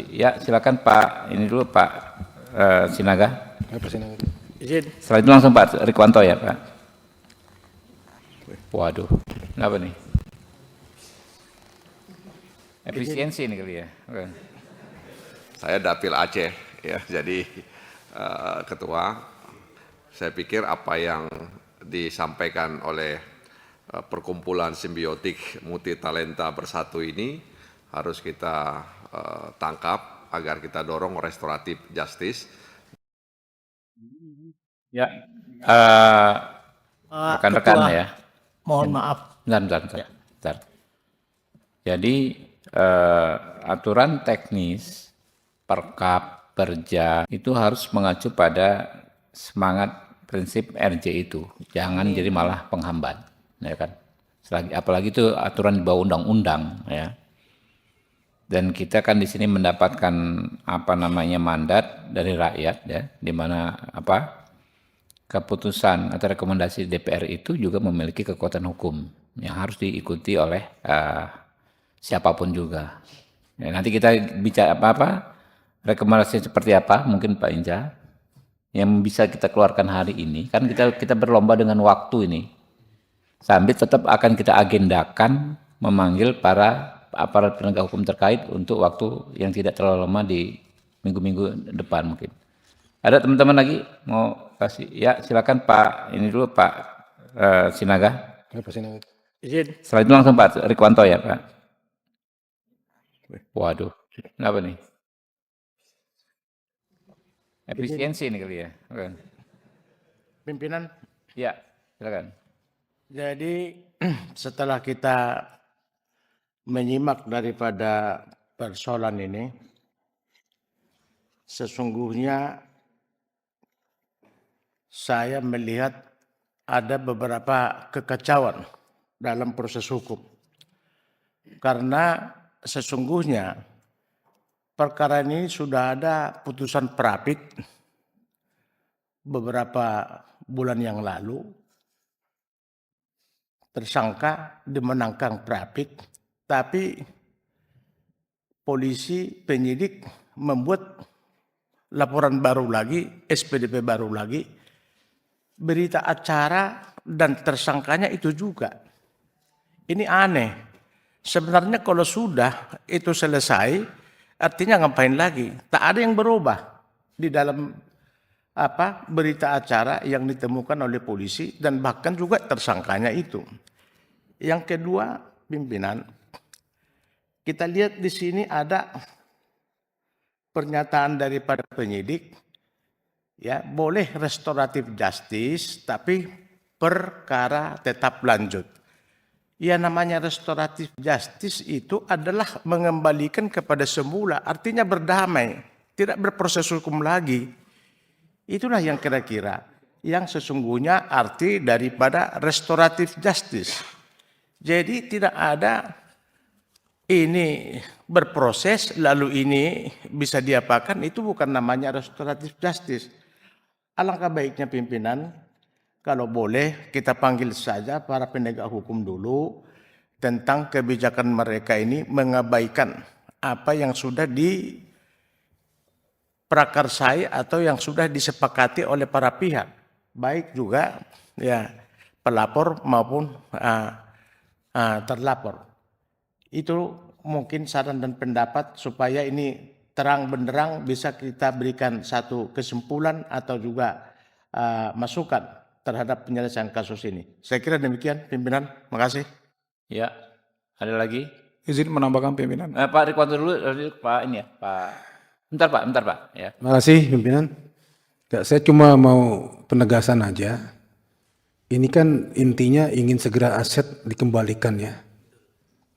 Ya, silakan Pak. Ini dulu Pak Sinaga. Izin. Setelah itu langsung Pak Rikwanto ya Pak. Waduh, kenapa nih? Efisiensi ini kali ya. Saya Dapil Aceh ya, jadi Ketua, saya pikir apa yang disampaikan oleh perkumpulan simbiotik multitalenta bersatu ini harus kita tangkap agar kita dorong restoratif justice. Ya, rekan-rekan ya. Mohon maaf. Bentar. Jadi aturan teknis Perkap, Perja itu harus mengacu pada semangat prinsip RJ itu. Jangan jadi malah penghambat, ya kan? Apalagi itu aturan di bawah undang-undang, ya. Dan kita kan di sini mendapatkan mandat dari rakyat, ya, di mana keputusan atau rekomendasi DPR itu juga memiliki kekuatan hukum yang harus diikuti oleh siapapun juga. Ya, nanti kita bicara rekomendasi seperti apa, mungkin Pak Inca, yang bisa kita keluarkan hari ini. Kan kita berlomba dengan waktu ini. Sambil tetap akan kita agendakan memanggil para aparat penegak hukum terkait untuk waktu yang tidak terlalu lama di minggu-minggu depan mungkin. Ada teman-teman lagi mau kasih? Ya, silakan Pak. Ini dulu Pak Sinaga. Izin. Setelah itu langsung Pak Rikwanto ya Pak. Waduh, kenapa nih? Efisiensi ini kali ya. Pimpinan. Ya, silakan. Jadi setelah kita menyimak daripada persoalan ini, sesungguhnya saya melihat ada beberapa kekacauan dalam proses hukum. Karena sesungguhnya perkara ini sudah ada putusan Prapit beberapa bulan yang lalu. Tersangka dimenangkan Prapit, tapi polisi penyidik membuat laporan baru lagi, SPDP baru lagi, berita acara dan tersangkanya itu juga. Ini aneh. Sebenarnya kalau sudah itu selesai, artinya ngapain lagi? Tak ada yang berubah di dalam berita acara yang ditemukan oleh polisi dan bahkan juga tersangkanya itu. Yang kedua, pimpinan, kita lihat di sini ada pernyataan daripada penyidik, ya boleh restoratif justice, tapi perkara tetap lanjut. Ya namanya restoratif justice itu adalah mengembalikan kepada semula, artinya berdamai, tidak berproses hukum lagi. Itulah yang kira-kira yang sesungguhnya arti daripada restoratif justice. Jadi tidak ada ini berproses lalu ini bisa diapakan, itu bukan namanya restoratif justice. Alangkah baiknya pimpinan, kalau boleh kita panggil saja para penegak hukum dulu tentang kebijakan mereka ini mengabaikan apa yang sudah diprakarsai atau yang sudah disepakati oleh para pihak, baik juga ya pelapor maupun terlapor. Itu mungkin saran dan pendapat supaya ini terang benderang bisa kita berikan satu kesimpulan atau juga masukan terhadap penyelesaian kasus ini. Saya kira demikian pimpinan. Makasih. Ya, ada lagi? Izin menambahkan pimpinan. Pak Rikwanto dulu, Pak ini ya, Pak. Bentar Pak. Ya. Terima kasih pimpinan. Saya cuma mau penegasan aja. Ini kan intinya ingin segera aset dikembalikan ya.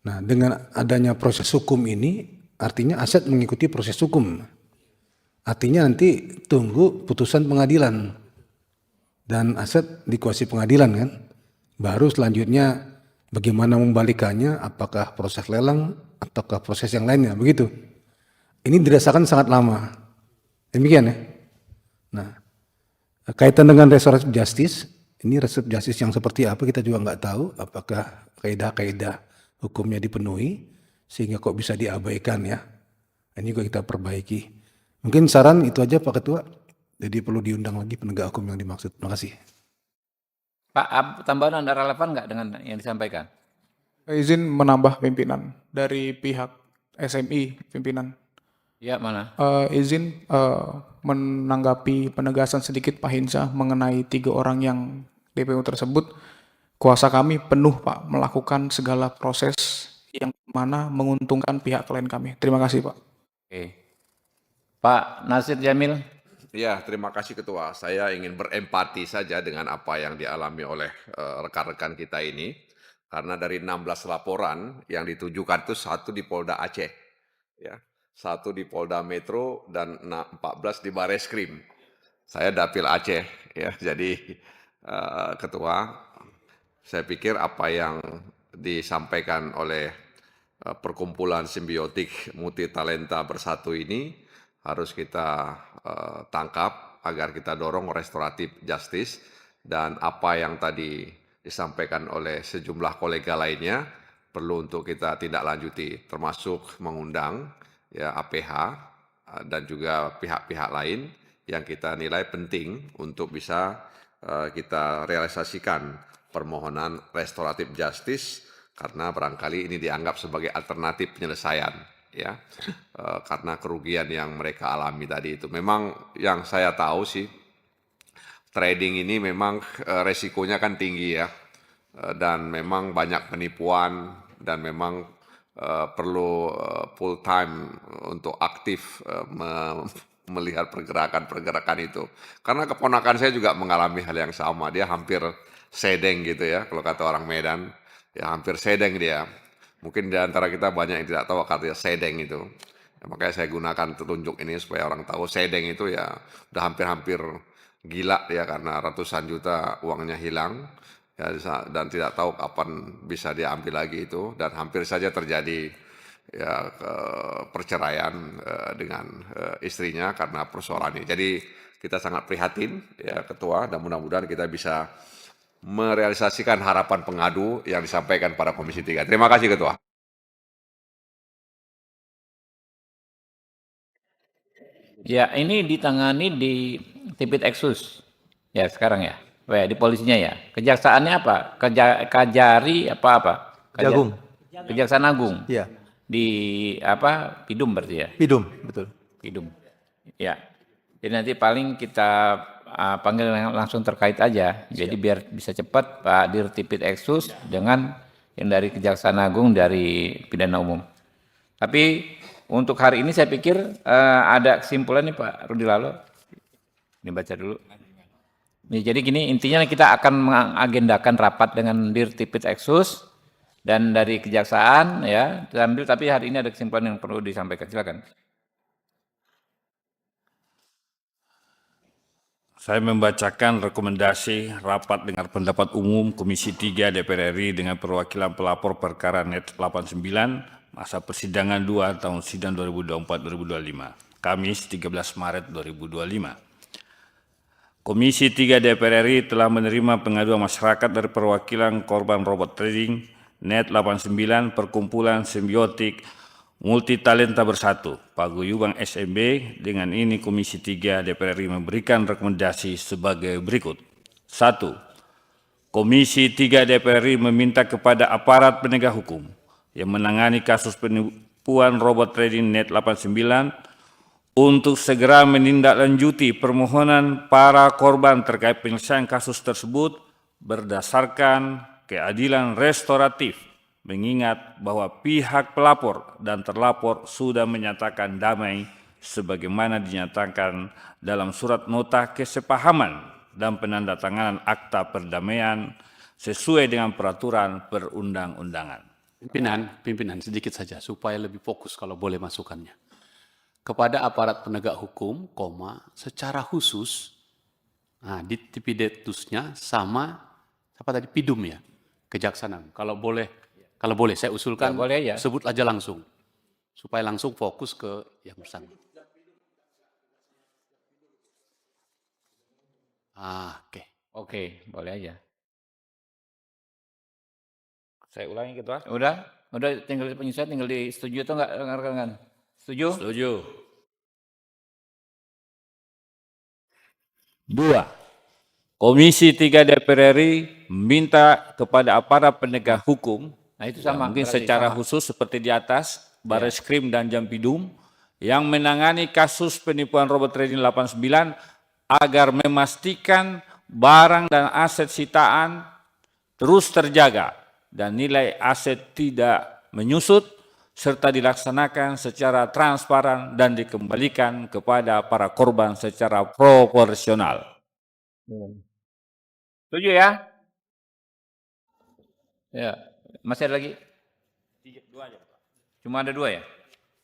Nah, dengan adanya proses hukum ini, artinya aset mengikuti proses hukum. Artinya nanti tunggu putusan pengadilan. Dan aset dikuasai pengadilan kan. Baru selanjutnya bagaimana membalikannya, apakah proses lelang, ataukah proses yang lainnya, begitu. Ini dirasakan sangat lama. Demikian ya. Nah, kaitan dengan restoratif justice, ini restoratif justice yang seperti apa kita juga nggak tahu, apakah kaidah-kaidah hukumnya dipenuhi sehingga kok bisa diabaikan ya. Ini juga kita perbaiki. Mungkin saran itu aja Pak Ketua. Jadi perlu diundang lagi penegak hukum yang dimaksud. Terima kasih. Pak, tambahan Anda relevan nggak dengan yang disampaikan? Izin menambah pimpinan dari pihak SMI pimpinan. Ya, mana? Izin menanggapi penegasan sedikit Pak Hinsa mengenai 3 orang yang DPO tersebut. Kuasa kami penuh Pak melakukan segala proses yang mana menguntungkan pihak klien kami. Terima kasih Pak. Oke. Pak Nasir Jamil. Ya, terima kasih Ketua. Saya ingin berempati saja dengan apa yang dialami oleh rekan-rekan kita ini. Karena dari 16 laporan yang ditujukan itu 1 di Polda Aceh, ya, 1 di Polda Metro, dan 14 di Bareskrim. Saya Dapil Aceh, ya. Jadi Ketua, saya pikir apa yang disampaikan oleh perkumpulan simbiotik multitalenta bersatu ini harus kita tangkap agar kita dorong restoratif justice, dan apa yang tadi disampaikan oleh sejumlah kolega lainnya perlu untuk kita tindak lanjuti, termasuk mengundang ya APH dan juga pihak-pihak lain yang kita nilai penting untuk bisa kita realisasikan permohonan restoratif justice, karena barangkali ini dianggap sebagai alternatif penyelesaian, ya, karena kerugian yang mereka alami tadi itu. Memang yang saya tahu sih, trading ini memang resikonya kan tinggi ya, dan memang banyak penipuan, dan memang perlu full time untuk aktif melihat pergerakan-pergerakan itu. Karena keponakan saya juga mengalami hal yang sama, dia hampir sedeng gitu ya, kalau kata orang Medan, ya hampir sedeng dia. Mungkin di antara kita banyak yang tidak tahu artinya sedeng itu. Ya, makanya saya gunakan telunjuk ini supaya orang tahu sedeng itu ya udah hampir-hampir gila ya, karena ratusan juta uangnya hilang ya, dan tidak tahu kapan bisa diambil lagi itu, dan hampir saja terjadi ya perceraian dengan istrinya karena persoalan ini. Jadi kita sangat prihatin ya Ketua, dan mudah-mudahan kita bisa merealisasikan harapan pengadu yang disampaikan pada Komisi 3. Terima kasih Ketua. Ya, ini ditangani di Tipit Eksus. Ya, sekarang ya. Oh ya, di polisinya ya. Kejaksaannya apa? Kajari apa? Jagung. Kejaksaan Agung. Iya, Di apa? Pidum berarti ya. Pidum, betul. Pidum. Ya. Jadi nanti paling kita panggil langsung terkait aja. Jadi biar bisa cepat Pak Dirtipit Eksus dengan yang dari Kejaksaan Agung dari Pidana Umum. Tapi untuk hari ini saya pikir ada kesimpulan nih Pak Rudi Lalo. Ini baca dulu. Nih, jadi gini, intinya kita akan mengagendakan rapat dengan Dirtipit Eksus dan dari Kejaksaan ya, diambil, tapi hari ini ada kesimpulan yang perlu disampaikan. Silakan. Saya membacakan rekomendasi rapat dengar pendapat umum Komisi 3 DPR RI dengan perwakilan pelapor perkara NET 89 masa persidangan 2 tahun sidang 2024-2025, Kamis 13 Maret 2025. Komisi 3 DPR RI telah menerima pengaduan masyarakat dari perwakilan korban robot trading NET 89 Perkumpulan Simbiotik Multitalenta Bersatu, Paguyuban SMB. Dengan ini Komisi 3 DPR RI memberikan rekomendasi sebagai berikut. 1. Komisi 3 DPR RI meminta kepada aparat penegak hukum yang menangani kasus penipuan robot trading NET 89 untuk segera menindaklanjuti permohonan para korban terkait penyelesaian kasus tersebut berdasarkan keadilan restoratif, mengingat bahwa pihak pelapor dan terlapor sudah menyatakan damai sebagaimana dinyatakan dalam surat nota kesepahaman dan penandatanganan akta perdamaian sesuai dengan peraturan perundang-undangan. Pimpinan sedikit saja supaya lebih fokus kalau boleh masukannya. Kepada aparat penegak hukum, secara khusus, di Tipidetusnya sama apa tadi Pidum ya, Kejaksaan. Kalau boleh saya usulkan, Ya, boleh ya. sebut aja langsung supaya langsung fokus ke yang bersangkutan. Oke. Oke, boleh aja. Saya ulangi Ketua. Udah tinggal penyesuaian, tinggal disetujui atau enggak rekan-rekan? Setuju? Setuju. 2. Komisi 3 DPR RI meminta kepada aparat penegak hukum, Nah itu ya, sama. mungkin berarti secara sama. khusus seperti di atas, Bareskrim dan Jampidum, yang menangani kasus penipuan robot trading 89 agar memastikan barang dan aset sitaan terus terjaga dan nilai aset tidak menyusut serta dilaksanakan secara transparan dan dikembalikan kepada para korban secara proporsional. Setuju ya? Ya. Masih ada lagi? Cuma ada 2 ya?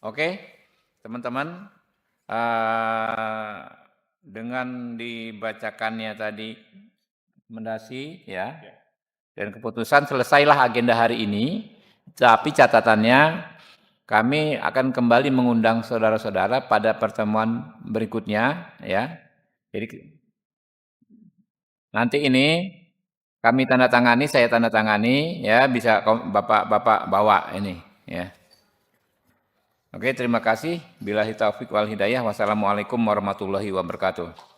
Oke, teman-teman, dengan dibacakannya tadi rekomendasi ya, dan keputusan selesailah agenda hari ini, tapi catatannya kami akan kembali mengundang saudara-saudara pada pertemuan berikutnya ya. Jadi nanti ini kami tanda tangani, saya tanda tangani ya, bisa Bapak bawa ini ya. Oke, terima kasih. Billahi taufiq wal hidayah. Wassalamualaikum warahmatullahi wabarakatuh.